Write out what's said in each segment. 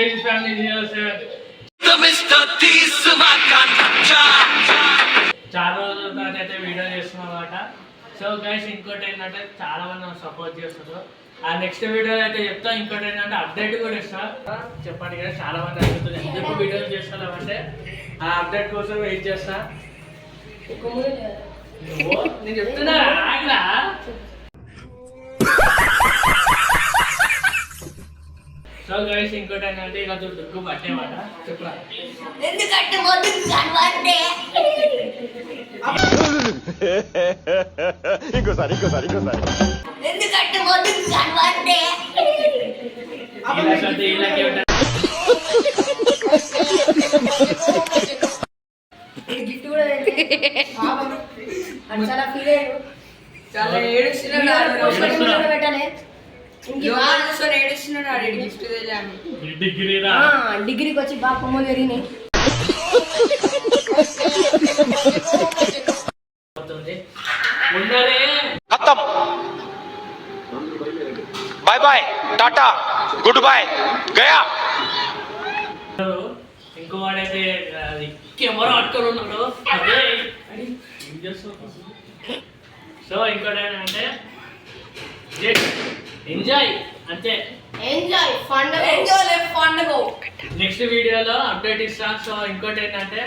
Ladies family చాలా రోజుల తర్వాత అయితే వీడియో చేస్తున్నాం అన్నమాట. సో గైస్ ఇంకోటి ఏంటంటే చాలా మంది సపోర్ట్ చేస్తారు. ఆ నెక్స్ట్ వీడియో అయితే చెప్తా. ఇంకోటి ఏంటంటే అప్డేట్ కూడా ఇస్తా. చెప్పండి కదా చాలా మంది అడుగుతుంది ఎందుకు వీడియోలు చేస్తామంటే ఆ అప్డేట్ కోసం వెయిట్ చేస్తా. నేను చెప్తున్నా ఆగరా. సో గైస్ ఇంకోటి ఏంటంటే ఇక దుగ్గు పట్టేమాట చెప్పరా ఇంకోసారి చాలా డిగ్రీకి వచ్చి బాగా కొమ్మలు జరిగినాయి. Bye bye tata good bye గయా. ఇంకో వాడైతే కెమెరా పట్టుకొని ఉన్నాడు. సో ఇంకోటి ఏంటంటే ఎంజాయ్ అంతే. నెక్స్ట్ వీడియోలో అప్డేట్ ఇస్తాం. సో ఇంకోటి ఏంటంటే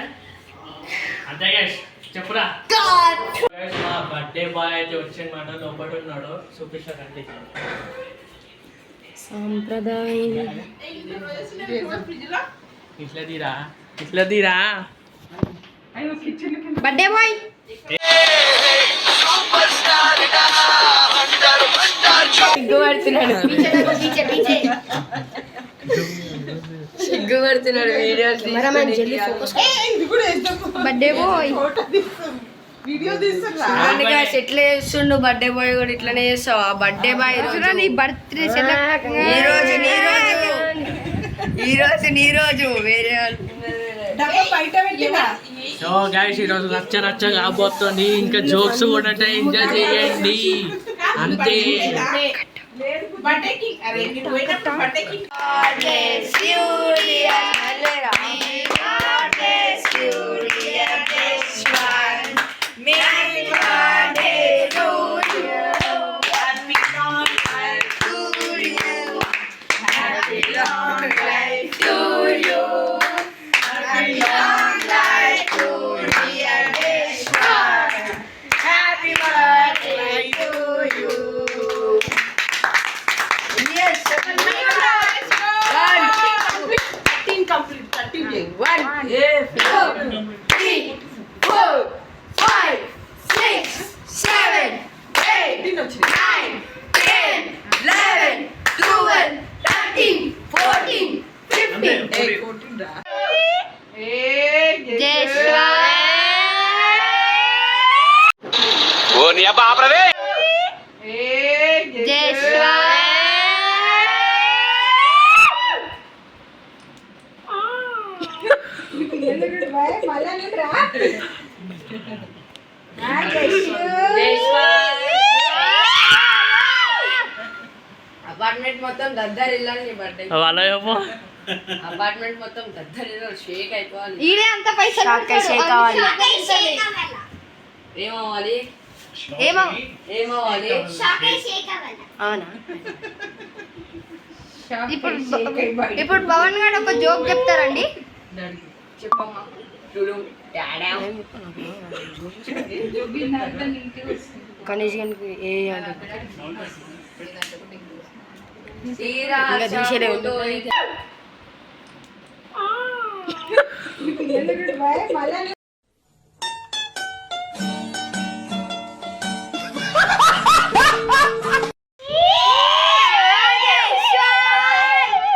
అంతే గైస్ చెప్పురా. మా బర్త్డే బాయ్ అయితే వచ్చిందన్నమాట. లోపల ఉన్నాడు చూపిస్తారంటే సాంప్రదాయం ఇట్లా తీరా బర్త్డే బాయ్ సిగ్గుపడుతున్నాడు వీడియో బర్త్డే బాయ్ ఎట్లా చేస్తుండు. బర్త్డే బాయ్ కూడా ఇట్లనే చేస్తావు. ఆ బర్త్డే బాయ్ నీ బర్త్డే నీ రోజు వేరే. సో గైస్ ఈరోజు రచ్చ కాబోతుంది. ఇంకా జోక్స్ కూడా ఎంజాయ్ చేయండి అంతే. అపార్ట్మెంట్ మొత్తం దద్దరి ఇల్లాలి. బర్త్డే అపార్ట్మెంట్ మొత్తం దద్దరి షేక్ అయిపోవాలి. ఈడే అంత పైసలు షేక్ అవ్వాలి. ఏమవ్వాలి అవునా? ఇప్పుడు భవన్ గారు ఒక జోక్ చెప్తారండి. చెప్పమ్మా. గణేష్ గారికి ఏ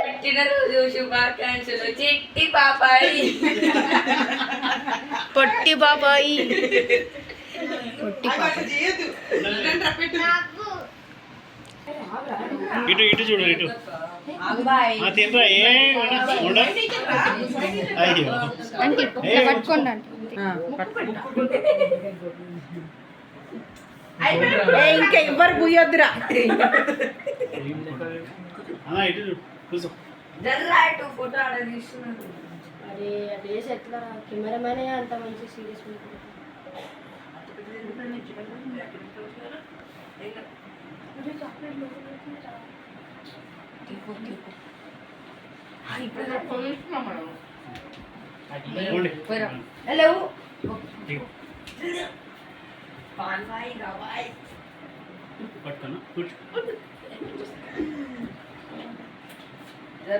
పుట్టినరోజు శుభాకాంక్షలు చిట్టి పాపాయి. పొట్టి పాపాయి ఇటు చూడు ఇటు పట్టుకోండి. ఇంకా ఎవ్వరు పోయొద్దురా. ఫోటో ఆడ తీస్తున్నాడు. అరే డేస్ ఎట్లా కెమెరామెన్ అంత మంచి సీరియస్ లేవు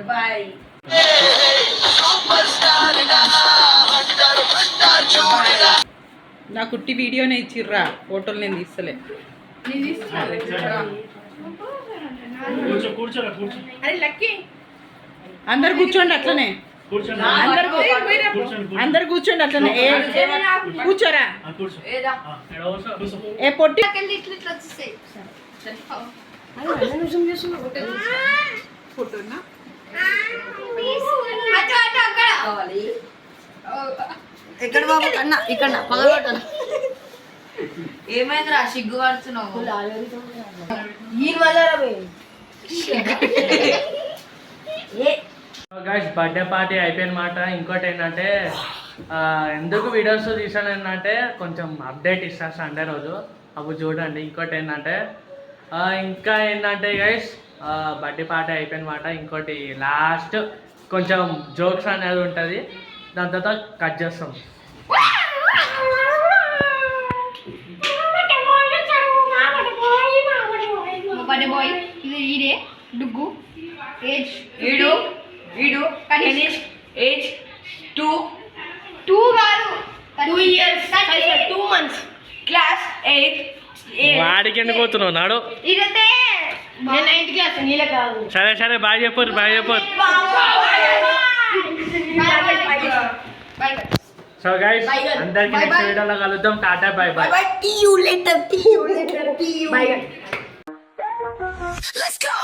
బాయ్ నా కుట్టి వీడియోనే ఇచ్చిర్రా, ఫోటోలు నేను తీస్తలే. అరే లక్కీ అందరు కూర్చోండి అట్లనే, అందరు కూర్చోండి అట్లనే. కూర్చోరా ఏ పొట్టి. ఎక్కడ బాబు అన్న ఇక్కడ పగలగొట్టాను. ఏమైందిరా సిగ్గు పడుతున్నావు? గైస్ బర్త్డే పార్టీ అయిపోయినమాట. ఇంకోటి ఏంటంటే ఎందుకు వీడియోస్ తీసాను ఏంటంటే కొంచెం అప్డేట్ ఇస్తాను సండే రోజు, అప్పుడు చూడండి. ఇంకోటి ఏంటంటే ఇంకా ఏంటంటే గైస్ బర్త్డే పార్టీ అయిపోయినమాట. ఇంకోటి లాస్ట్ కొంచెం జోక్స్ అనేది ఉంటుంది, దాని తర్వాత కట్ చేస్తాం. బర్త్డే బాయ్ ఇది ఈడే డుగ్గు ఏజ్ వీడు కనీష్ ఏజ్ 2 కాదు 2 ఇయర్స్ 2 మంత్స్ క్లాస్ 8. వాడికి ఎందుకు పోతున్నావు నాడు? ఇదైతే నేను 9th క్లాస్ నీళ్ళ కాదు. సరే సరే బాయ్ చెప్పరు, బాయ్ చెప్పరు. సో గైస్ అందరికి నెక్స్ట్ వీడియోలో కలుద్దాం. Tata bye by. See you later. Let's go.